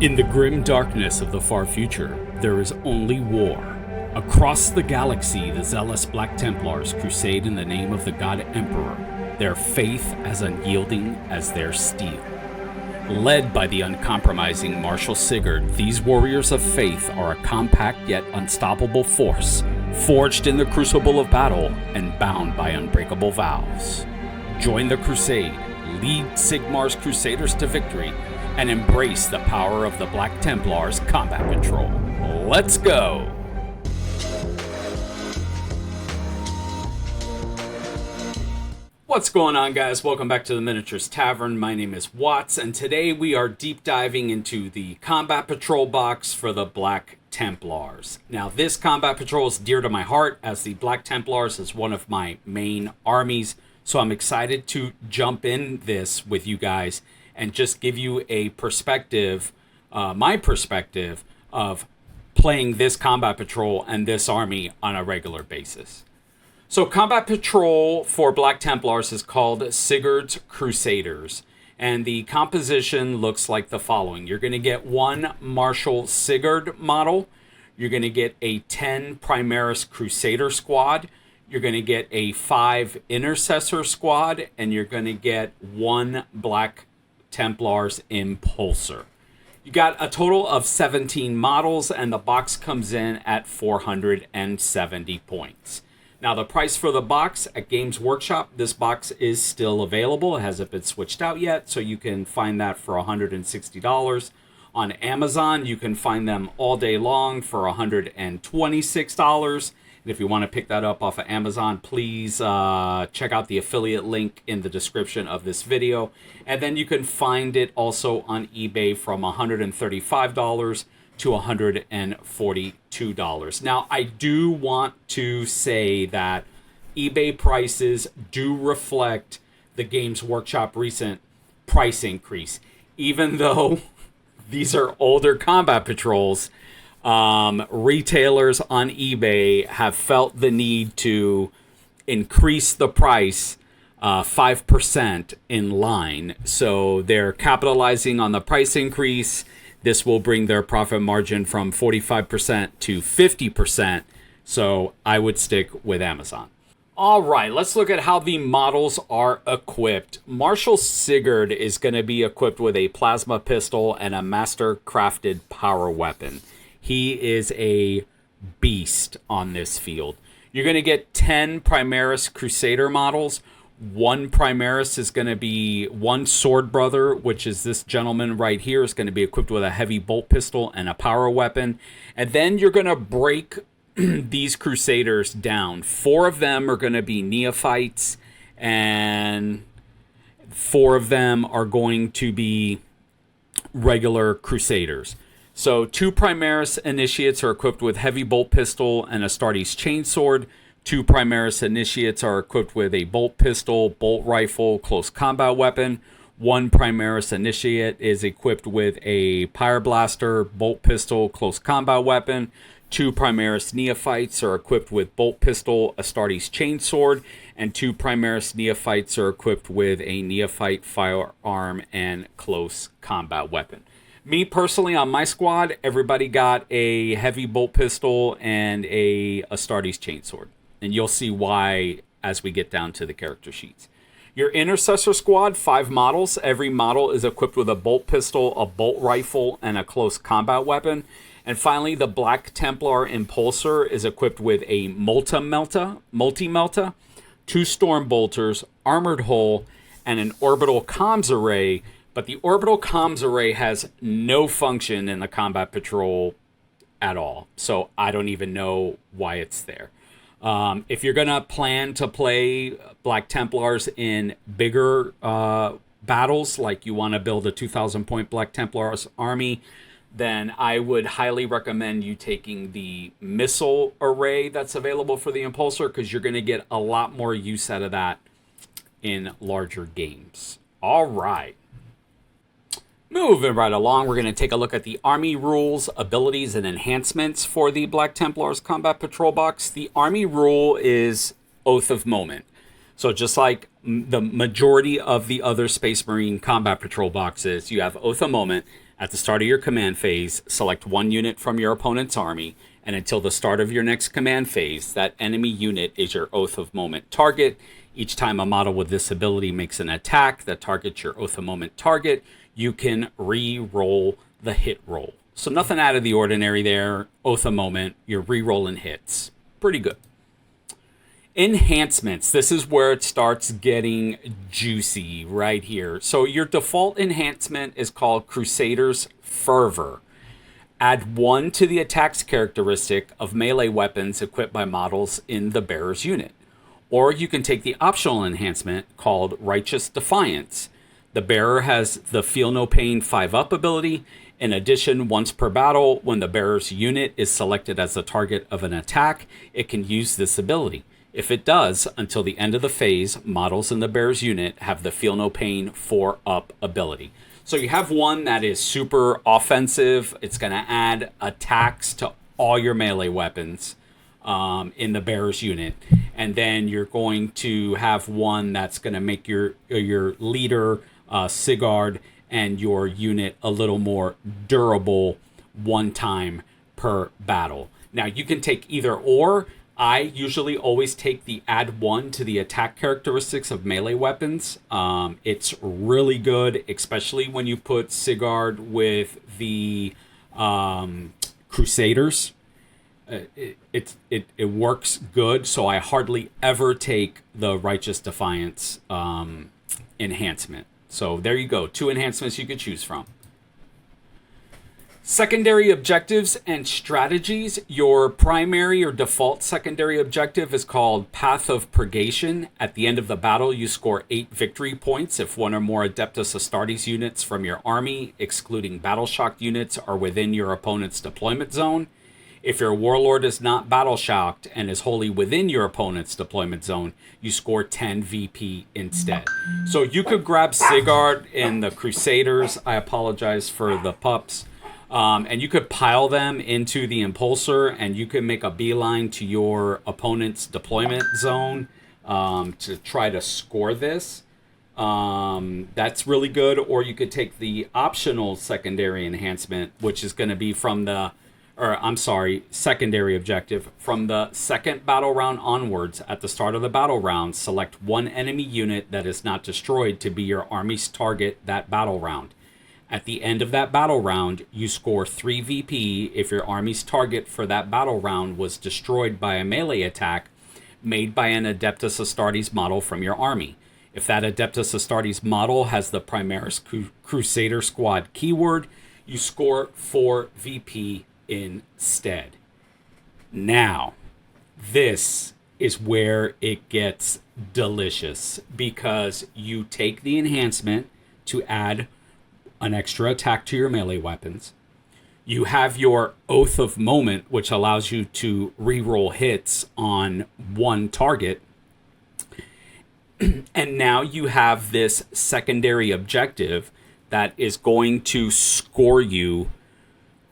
In the grim darkness of the far future, there is only war. Across the galaxy, the zealous Black Templars crusade in the name of the God Emperor, their faith as unyielding as their steel. Led by the uncompromising Marshal Siguard, these warriors of faith are a compact yet unstoppable force, forged in the crucible of battle and bound by unbreakable vows. Join the crusade, lead Sigmar's Crusaders to victory, and embrace the power of the Black Templars Combat Patrol. Let's go! What's going on, guys? Welcome back to the Miniatures Tavern. My name is Watts, and today we are deep diving into the Combat Patrol box for the Black Templars. Now, this Combat Patrol is dear to my heart, as the Black Templars is one of my main armies, so I'm excited to jump in this with you guys and just give you a perspective, my perspective, of playing this Combat Patrol and this army on a regular basis. So Combat Patrol for Black Templars is called Sigard's Crusaders, and the composition looks like the following. You're going to get one Marshal Siguard model, you're going to get a 10 Primaris Crusader Squad, you're going to get a 5 Intercessor Squad, and you're going to get one Black Templars Impulsor. You got a total of 17 models, and the box comes in at 470 points. Now, the price for the box at Games Workshop, this box is still available. It hasn't been switched out yet, so you can find that for $160. On Amazon, you can find them all day long for $126. And if you want to pick that up off of Amazon, please check out the affiliate link in the description of this video. And then you can find it also on eBay from $135 to $142. Now, I do want to say that eBay prices do reflect the Games Workshop recent price increase. Even though these are older Combat Patrols, retailers on eBay have felt the need to increase the price 5% in line. So they're capitalizing on the price increase. This will bring their profit margin from 45% to 50%. So I would stick with Amazon. All right, let's look at how the models are equipped. Marshal Siguard is going to be equipped with a plasma pistol and a master-crafted power weapon. He is a beast on this field. You're going to get 10 Primaris Crusader models. One Primaris is going to be one Sword Brother, which is this gentleman right here, is going to be equipped with a heavy bolt pistol and a power weapon. And then you're going to break these Crusaders down. 4 of them are going to be neophytes, and 4 of them are going to be regular Crusaders. So 2 Primaris Initiates are equipped with heavy bolt pistol and Astartes chainsword. 2 Primaris Initiates are equipped with a bolt pistol, bolt rifle, close combat weapon. 1 Primaris Initiate is equipped with a Pyreblaster, bolt pistol, close combat weapon. 2 Primaris Neophytes are equipped with bolt pistol, Astartes chainsword, and 2 Primaris Neophytes are equipped with a Neophyte firearm and close combat weapon. Me personally, on my squad, everybody got a heavy bolt pistol and a Astartes chainsword. And you'll see why as we get down to the character sheets. Your Intercessor Squad, 5 models. Every model is equipped with a bolt pistol, a bolt rifle, and a close combat weapon. And finally, the Black Templar Impulsor is equipped with a multi-melta, 2 Storm Bolters, armored hull, and an orbital comms array. But the orbital comms array has no function in the Combat Patrol at all. So I don't even know why it's there. If you're going to plan to play Black Templars in bigger battles, like you want to build a 2,000 point Black Templars army, then I would highly recommend you taking the missile array that's available for the Impulsor, because you're going to get a lot more use out of that in larger games. All right. Moving right along, we're going to take a look at the Army rules, abilities, and enhancements for the Black Templars Combat Patrol box. The Army rule is Oath of Moment. So just like the majority of the other Space Marine Combat Patrol boxes, you have Oath of Moment, At the start of your command phase, select one unit from your opponent's army, and until the start of your next command phase, that enemy unit is your Oath of Moment target. Each time a model with this ability makes an attack that targets your Oath of Moment target, you can re-roll the hit roll. So nothing out of the ordinary there. Oath of Moment, you're re-rolling hits. Pretty good. Enhancements. This is where it starts getting juicy right here. So your default enhancement is called Crusader's Fervor. Add 1 to the attack's characteristic of melee weapons equipped by models in the bearer's unit. Or you can take the optional enhancement called Righteous Defiance. The bearer has the Feel No Pain 5-up ability. In addition, once per battle, when the bearer's unit is selected as the target of an attack, it can use this ability. If it does, until the end of the phase, models in the bearer's unit have the Feel No Pain 4-up ability. So you have one that is super offensive. It's going to add attacks to all your melee weapons in the bearer's unit. And then you're going to have one that's going to make your leader, Sigard, and your unit a little more durable one time per battle. Now, you can take either or. I usually always take the add 1 to the attack characteristics of melee weapons. It's really good, especially when you put Sigard with the Crusaders. It works good, so I hardly ever take the Righteous Defiance enhancement. So there you go, 2 enhancements you could choose from. Secondary objectives and strategies. Your primary or default secondary objective is called Path of Purgation. At the end of the battle, you score 8 victory points if one or more Adeptus Astartes units from your army, excluding battle-shocked units, are within your opponent's deployment zone. If your warlord is not battle-shocked and is wholly within your opponent's deployment zone, you score 10 VP instead. So you could grab Sigard and the Crusaders. I apologize for the pups. And you could pile them into the Impulsor, and you could make a beeline to your opponent's deployment zone to try to score this. That's really good. Or you could take the optional secondary enhancement, which is going to be from the, secondary objective. From the second battle round onwards, at the start of the battle round, select one enemy unit that is not destroyed to be your army's target that battle round. At the end of that battle round, you score 3 VP if your army's target for that battle round was destroyed by a melee attack made by an Adeptus Astartes model from your army. If that Adeptus Astartes model has the Primaris Crusader Squad keyword, you score 4 VP instead. Now, this is where it gets delicious, because you take the enhancement to add an extra attack to your melee weapons. You have your Oath of Moment, which allows you to reroll hits on one target. And now you have this secondary objective that is going to score you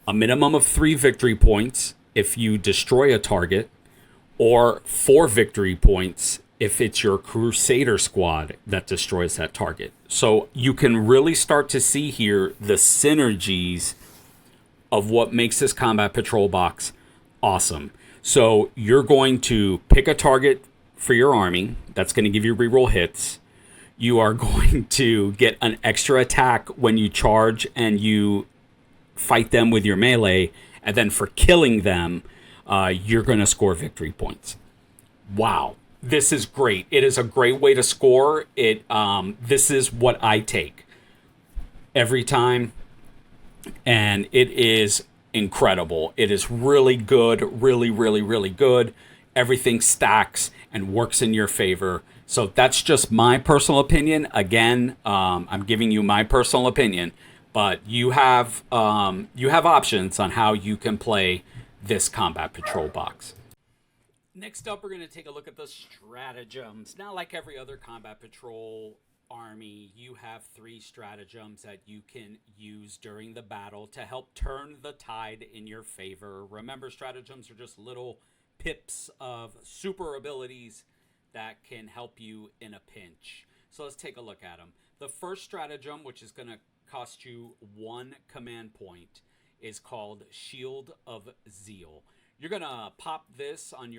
a minimum of 3 victory points if you destroy a target, or 4 victory points if it's your Crusader Squad that destroys that target. So you can really start to see here the synergies of what makes this Combat Patrol box awesome. So you're going to pick a target for your army that's going to give you reroll hits. You are going to get an extra attack when you charge and you fight them with your melee. And then for killing them, you're going to score victory points. Wow. This is great. It is a great way to score. This is what I take every time, and it is incredible. It is really good, really, really, really good. Everything stacks and works in your favor. So that's just my personal opinion. Again, I'm giving you my personal opinion, but you have options on how you can play this Combat Patrol box. Next up, we're going to take a look at the stratagems. Now, like every other Combat Patrol army, you have 3 stratagems that you can use during the battle to help turn the tide in your favor. Remember, stratagems are just little pips of super abilities that can help you in a pinch. So let's take a look at them. The first stratagem, which is going to costs you 1 command point, is called Shield of Zeal. You're going to pop this on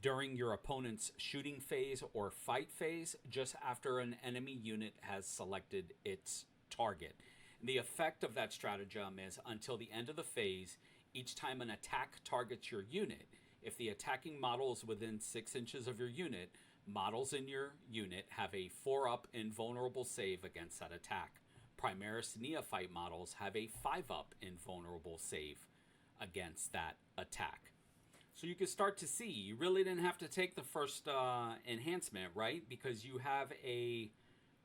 during your opponent's shooting phase or fight phase, just after an enemy unit has selected its target. And the effect of that stratagem is, until the end of the phase, each time an attack targets your unit, if the attacking model is within 6 inches of your unit, models in your unit have a 4-up invulnerable save against that attack. Primaris Neophyte models have a 5-up invulnerable save against that attack. So you can start to see, you really didn't have to take the first enhancement, right? Because you have a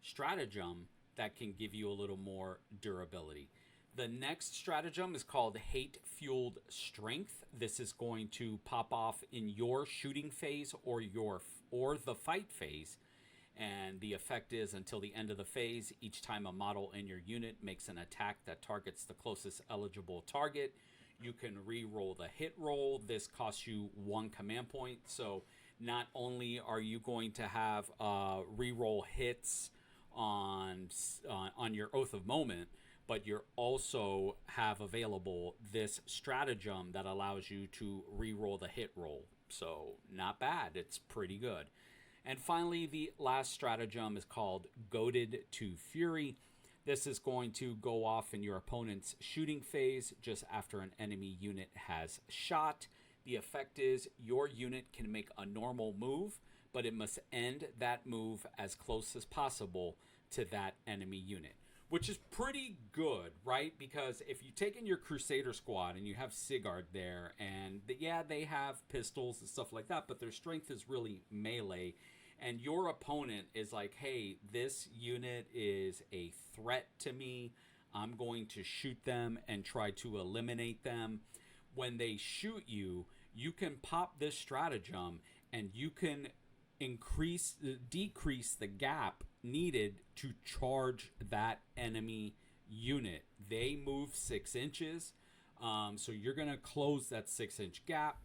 stratagem that can give you a little more durability. The next stratagem is called Hate-Fueled Strength. This is going to pop off in your shooting phase or the fight phase. And the effect is, until the end of the phase, each time a model in your unit makes an attack that targets the closest eligible target, you can re-roll the hit roll. This costs you 1 command point. So not only are you going to have re-roll hits on your Oath of Moment, but you also have available this stratagem that allows you to re-roll the hit roll. So not bad. It's pretty good. And finally, the last stratagem is called Goaded to Fury. This is going to go off in your opponent's shooting phase just after an enemy unit has shot. The effect is, your unit can make a normal move, but it must end that move as close as possible to that enemy unit, which is pretty good, right? Because if you take in your Crusader Squad and you have Sigard there, and they have pistols and stuff like that, but their strength is really melee, and your opponent is like, hey, this unit is a threat to me, I'm going to shoot them and try to eliminate them. When they shoot you, you can pop this stratagem and you can decrease the gap needed to charge that enemy unit. They move 6 inches, so you're going to close that 6-inch gap.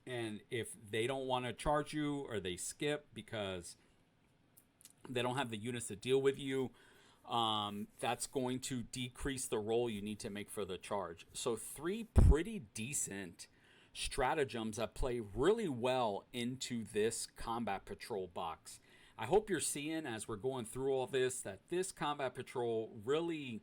And if they don't want to charge you, or they skip because they don't have the units to deal with you, that's going to decrease the roll you need to make for the charge. So 3 pretty decent stratagems that play really well into this Combat Patrol box. I hope you're seeing, as we're going through all this, that this Combat Patrol really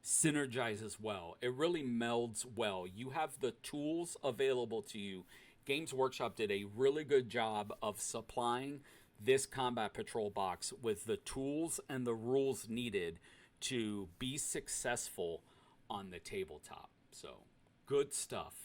synergizes well. It really melds well. You have the tools available to you. Games Workshop did a really good job of supplying this Combat Patrol box with the tools and the rules needed to be successful on the tabletop. So, good stuff.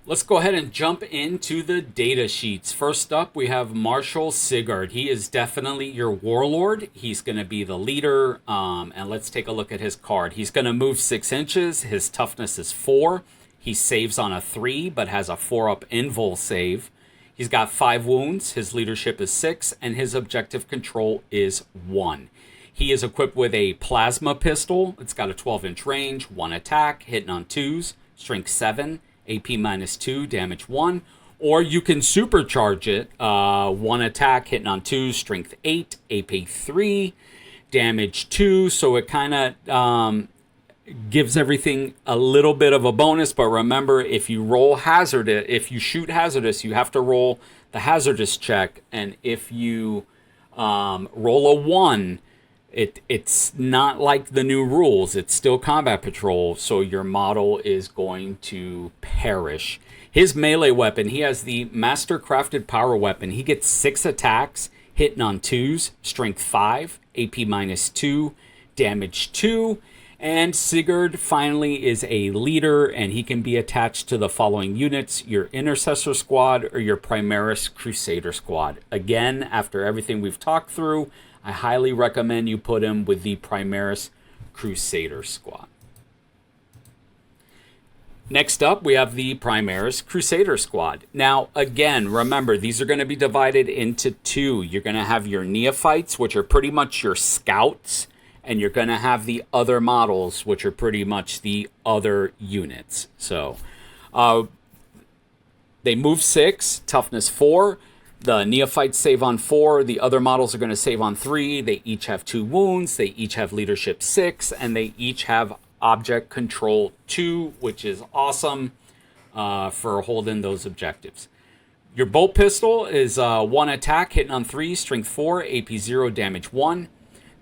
Let's go ahead and jump into the data sheets. First up, we have Marshal Siguard. He is definitely your warlord. He's going to be the leader. And let's take a look at his card. He's going to move 6 inches. His toughness is 4. He saves on a 3, but has a 4-up invul save. He's got 5 wounds. His leadership is 6, and his objective control is 1. He is equipped with a plasma pistol. It's got a 12-inch range, 1 attack, hitting on 2s, strength 7. AP -2, damage 1, or you can supercharge it. 1 attack, hitting on 2, strength 8, AP 3, damage 2. So it kind of gives everything a little bit of a bonus. But remember, if you shoot hazardous, you have to roll the hazardous check. And if you roll a 1, it's not like the new rules. It's still Combat Patrol, so your model is going to perish. His melee weapon, he has the Master Crafted Power Weapon. He gets 6 attacks, hitting on 2s, strength 5, AP -2, damage 2. And Sigard finally is a leader, and he can be attached to the following units: your Intercessor Squad or your Primaris Crusader Squad. Again, after everything we've talked through, I highly recommend you put him with the Primaris Crusader Squad. Next up, we have the Primaris Crusader Squad. Now, again, remember, these are going to be divided into 2. You're going to have your Neophytes, which are pretty much your scouts, and you're going to have the other models, which are pretty much the other units. So, they move 6, toughness 4. The neophytes save on 4. The other models are going to save on 3. They each have 2 wounds. They each have leadership 6. And they each have object control 2, which is awesome for holding those objectives. Your bolt pistol is 1 attack, hitting on 3, strength 4, AP 0, damage 1.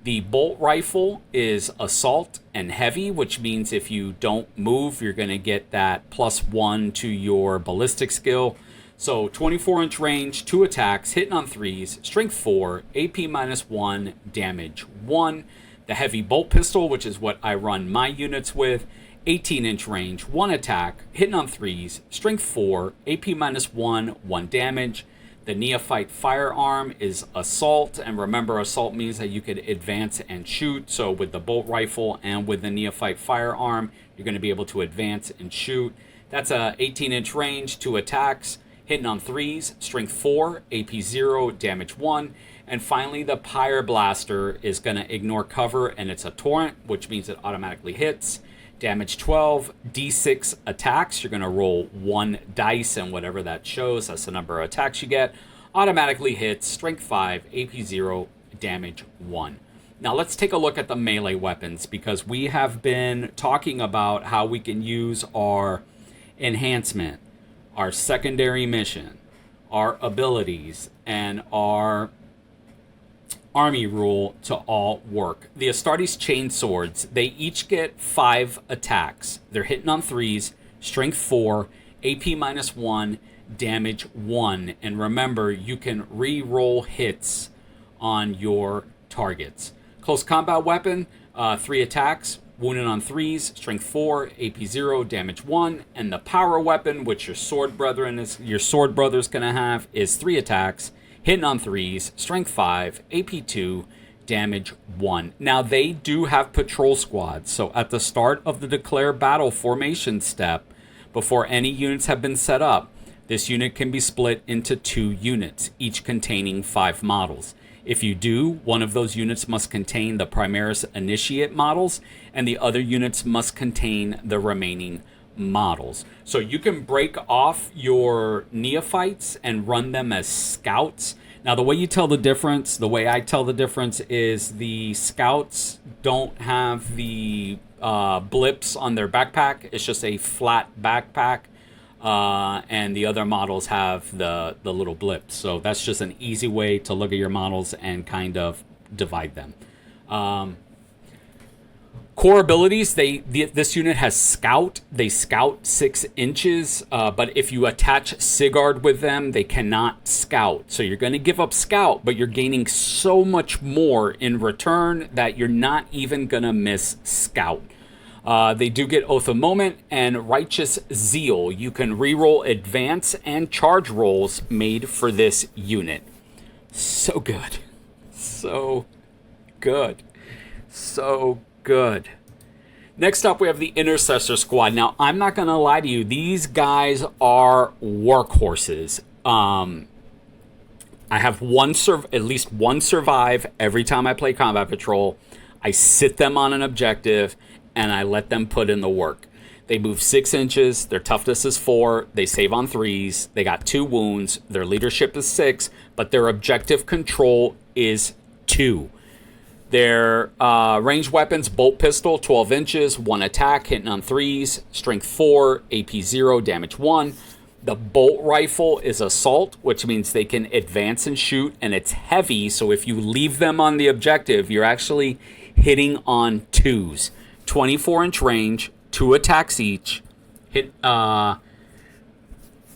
The bolt rifle is assault and heavy, which means if you don't move, you're going to get that +1 to your ballistic skill. So 24-inch range, 2 attacks, hitting on 3s, strength 4, AP -1, damage 1. The heavy bolt pistol, which is what I run my units with, 18-inch range, 1 attack, hitting on 3s, strength 4, AP -1, 1 damage. The neophyte firearm is assault, and remember, assault means that you could advance and shoot. So with the bolt rifle and with the neophyte firearm, you're going to be able to advance and shoot. That's a 18-inch range, 2 attacks, hitting on 3s, strength 4, AP 0, damage 1. And finally, the Pyre Blaster is going to ignore cover, and it's a torrent, which means it automatically hits. Damage 12, D6 attacks. You're going to roll 1 dice, and whatever that shows, that's the number of attacks you get. Automatically hits, strength 5, AP 0, damage 1. Now let's take a look at the melee weapons, because we have been talking about how we can use our enhancement, our secondary mission, our abilities, and our army rule to all work. The Astartes Chainswords, they each get 5 attacks. They're hitting on 3s, strength 4, AP -1, damage 1. And remember, you can re-roll hits on your targets. Close combat weapon, 3 attacks, wounded on 3s, strength 4, AP 0, damage 1. And the power weapon, which your sword brother's going to have, is 3 attacks, hitting on 3s, strength 5, AP 2, damage 1. Now, they do have patrol squads, so at the start of the declare battle formation step, before any units have been set up, this unit can be split into 2 units, each containing 5 models. If you do, one of those units must contain the Primaris Initiate models, and the other units must contain the remaining models. So you can break off your neophytes and run them as scouts. Now, the way you tell the difference, the way I tell the difference, is the scouts don't have the blips on their backpack. It's just a flat backpack. And the other models have the little blips. So that's just an easy way to look at your models and kind of divide them. Core abilities, this unit has Scout. They scout 6 inches, but if you attach Sigard with them, they cannot scout. So you're going to give up Scout, but you're gaining so much more in return that you're not even going to miss Scout. They do get Oath of Moment and Righteous Zeal. You can reroll advance and charge rolls made for this unit. So good. So good. So good. Next up, we have the Intercessor Squad. Now, I'm not going to lie to you. These guys are workhorses. I have at least one survive every time I play Combat Patrol. I sit them on an objective, and I let them put in the work. They move 6 inches. Their toughness is 4. They save on 3s. They got 2 wounds. Their leadership is 6, but their objective control is 2. Their ranged weapons, bolt pistol, 12 inches, 1 attack, hitting on 3s, strength 4, AP 0, damage 1. The bolt rifle is assault, which means they can advance and shoot, and it's heavy, so if you leave them on the objective, you're actually hitting on 2s. 24-inch range, 2 attacks each, hitting on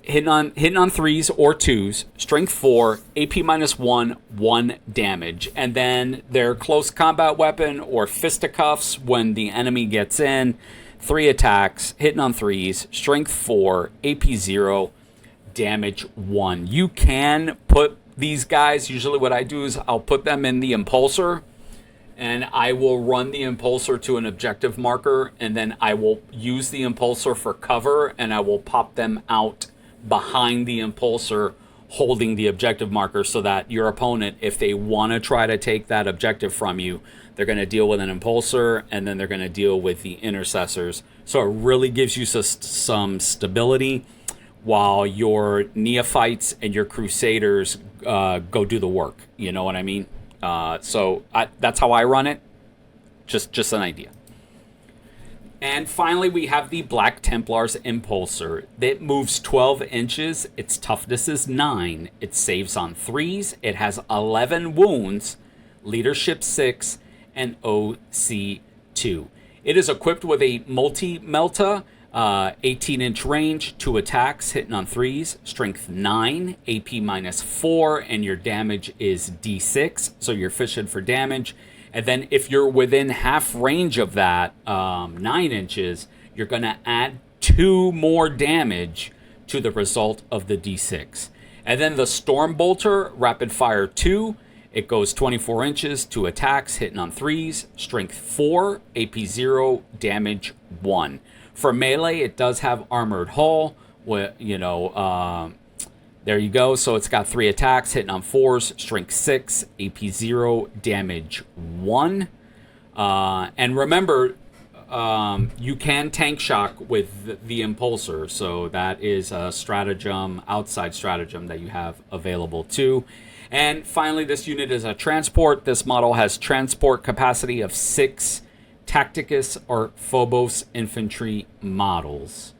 3s or 2s, strength 4, AP -1, 1 damage. And then their close combat weapon or fisticuffs when the enemy gets in, 3 attacks, hitting on 3s, strength 4, AP 0, damage 1. You can put these guys, usually what I do is I'll put them in the Impulsor, and I will run the Impulsor to an objective marker, and then I will use the Impulsor for cover, and I will pop them out behind the Impulsor holding the objective marker, so that your opponent, if they want to try to take that objective from you, they're going to deal with an Impulsor, and then they're going to deal with the Intercessors. So it really gives you some stability. while your neophytes and your crusaders go do the work. You know what I mean? So that's how I run it. Just an idea. And finally, we have the Black Templars Impulsor. It moves 12 inches. Its toughness is 9. It saves on 3s. It has 11 wounds, leadership 6, and OC 2. It is equipped with a multi-melta, 18-inch range, 2 attacks, hitting on 3s, strength 9, AP minus 4, and your damage is D6, so you're fishing for damage. And then if you're within half range of that, 9 inches, you're going to add 2 more damage to the result of the D6. And then the Storm Bolter, Rapid Fire 2, it goes 24 inches, 2 attacks, hitting on 3s, strength 4, AP 0, damage 1. For melee, it does have Armored Hull, there you go. So it's got 3 attacks, hitting on 4s, strength 6, AP 0, damage 1. And remember, you can tank shock with the Impulsor. So that is a stratagem, outside stratagem that you have available too. And finally, this unit is a transport. This model has transport capacity of 6 Tacticus or Phobos infantry models.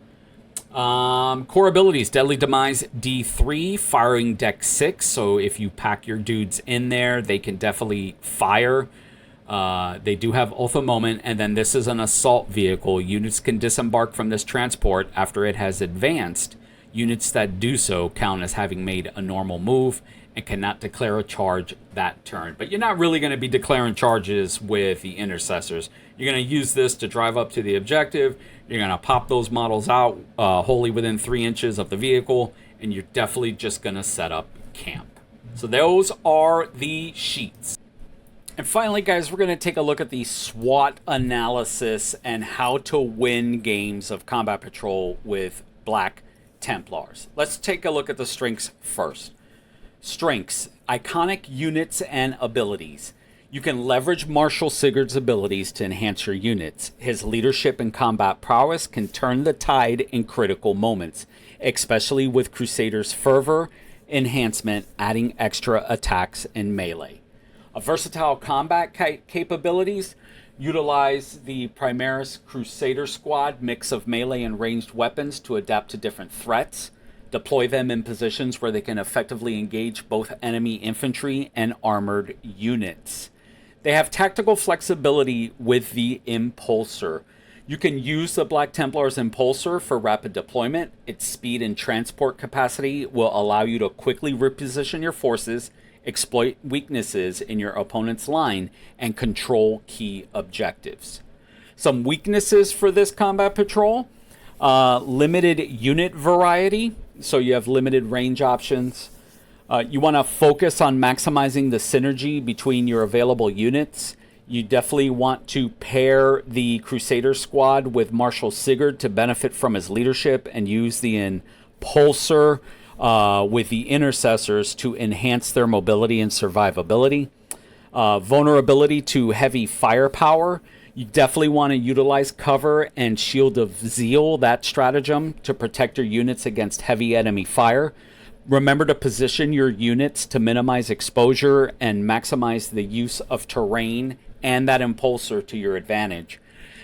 Core abilities, Deadly Demise D3, firing deck 6. So if you pack your dudes in there, they can definitely fire. They do have Oath of Moment, and then this is an assault vehicle. Units can disembark from this transport after it has advanced. Units that do so count as having made a normal move and cannot declare a charge that turn. But you're not really going to be declaring charges with the Intercessors. You're going to use this to drive up to the objective. You're going to pop those models out wholly within 3 inches of the vehicle, and you're definitely just going to set up camp. So those are the sheets. And finally, guys, we're going to take a look at the SWAT analysis and how to win games of Combat Patrol with Black Templars. Let's take a look at the strengths first. Strengths, iconic units and abilities. You can leverage Marshal Siguard's abilities to enhance your units. His leadership and combat prowess can turn the tide in critical moments, especially with Crusader's Fervor enhancement, adding extra attacks in melee. A versatile combat capabilities, utilize the Primaris Crusader Squad mix of melee and ranged weapons to adapt to different threats. Deploy them in positions where they can effectively engage both enemy infantry and armored units. They have tactical flexibility with the Impulsor. You can use the Black Templars Impulsor for rapid deployment. Its speed and transport capacity will allow you to quickly reposition your forces, exploit weaknesses in your opponent's line, and control key objectives. Some weaknesses for this combat patrol: limited unit variety, so you have limited range options. You want to focus on maximizing the synergy between your available units. You definitely want to pair the Crusader Squad with Marshal Siguard to benefit from his leadership, and use the Impulsor with the Intercessors to enhance their mobility and survivability. Vulnerability to heavy firepower. You definitely want to utilize cover and Shield of Zeal, that stratagem, to protect your units against heavy enemy fire. Remember to position your units to minimize exposure and maximize the use of terrain and that Impulsor to your advantage.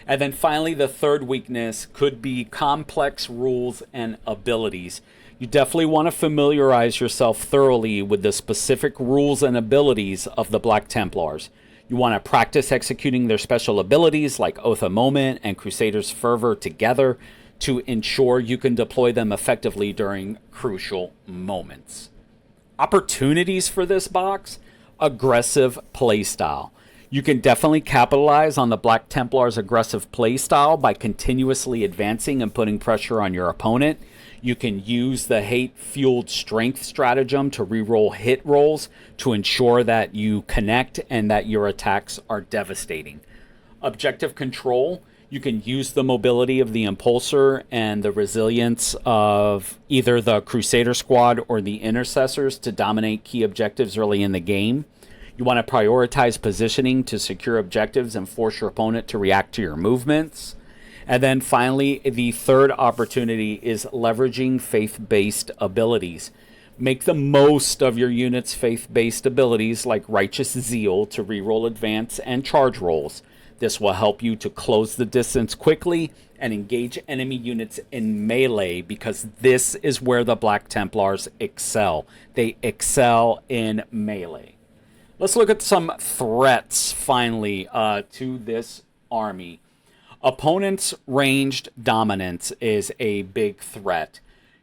And then finally, the third weakness could be complex rules and abilities. You definitely want to familiarize yourself thoroughly with the specific rules and abilities of the Black Templars. You want to practice executing their special abilities like Oath of Moment and Crusader's Fervor together to ensure you can deploy them effectively during crucial moments. Opportunities for this box: aggressive playstyle. You can definitely capitalize on the Black Templars' aggressive playstyle by continuously advancing and putting pressure on your opponent. You can use the hate-fueled strength stratagem to reroll hit rolls to ensure that you connect and that your attacks are devastating. Objective control. You can use the mobility of the Impulsor and the resilience of either the Crusader Squad or the Intercessors to dominate key objectives early in the game. You want to prioritize positioning to secure objectives and force your opponent to react to your movements. And then finally, the third opportunity is leveraging faith-based abilities. Make the most of your unit's faith-based abilities like Righteous Zeal to reroll advance and charge rolls. This will help you to close the distance quickly and engage enemy units in melee, because this is where the Black Templars excel. They excel in melee. Let's look at some threats, finally, to this army. Opponents' ranged dominance is a big threat.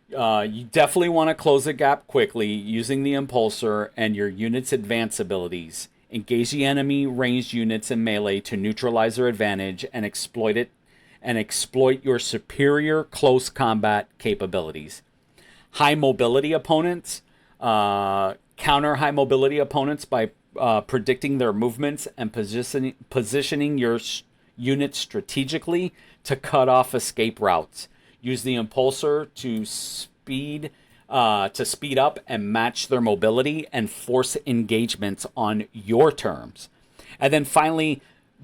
You definitely want to close the gap quickly using the Impulsor and your unit's advance abilities. Engage the enemy ranged units in melee to neutralize their advantage and exploit your superior close combat capabilities. High mobility opponents, counter high mobility opponents by predicting their movements and positioning your units strategically to cut off escape routes. Use the Impulsor to speed up and match their mobility and force engagements on your terms. And then finally,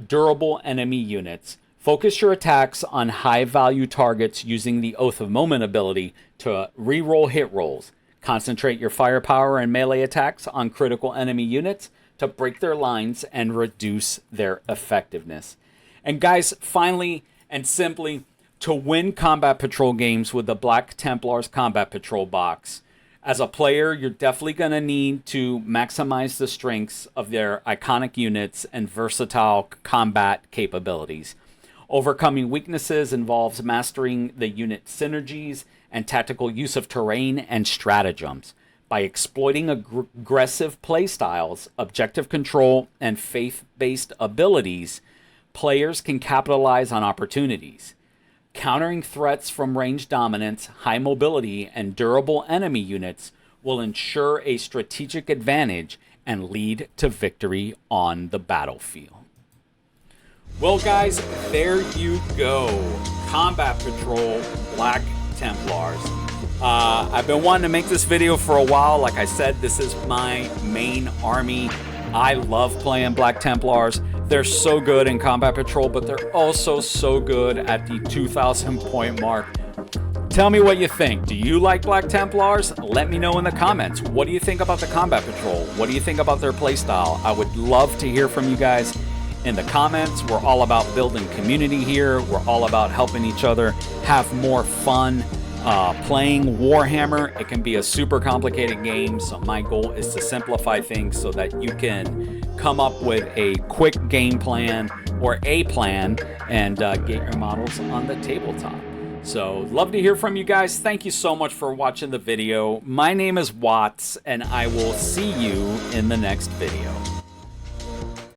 durable enemy units. Focus your attacks on high-value targets using the Oath of Moment ability to reroll hit rolls. Concentrate your firepower and melee attacks on critical enemy units to break their lines and reduce their effectiveness. And guys, finally and simply, to win Combat Patrol games with the Black Templars Combat Patrol box, as a player, you're definitely going to need to maximize the strengths of their iconic units and versatile combat capabilities. Overcoming weaknesses involves mastering the unit synergies and tactical use of terrain and stratagems. By exploiting aggressive playstyles, objective control, and faith-based abilities, players can capitalize on opportunities. Countering threats from range dominance, high mobility, and durable enemy units will ensure a strategic advantage and lead to victory on the battlefield. Well, guys, there you go. Combat Patrol Black Templars. I've been wanting to make this video for a while. Like I said, this is my main army. I love playing Black Templars. They're so good in Combat Patrol, but they're also so good at the 2,000 point mark. Tell me what you think. Do you like Black Templars? Let me know in the comments. What do you think about the Combat Patrol? What do you think about their playstyle? I would love to hear from you guys in the comments. We're all about building community here. We're all about helping each other have more fun playing Warhammer. It can be a super complicated game, so my goal is to simplify things so that you can come up with a quick game plan or a plan and get your models on the tabletop. So love to hear from you guys. Thank you so much for watching the video. My name is Watts, and I will see you in the next video.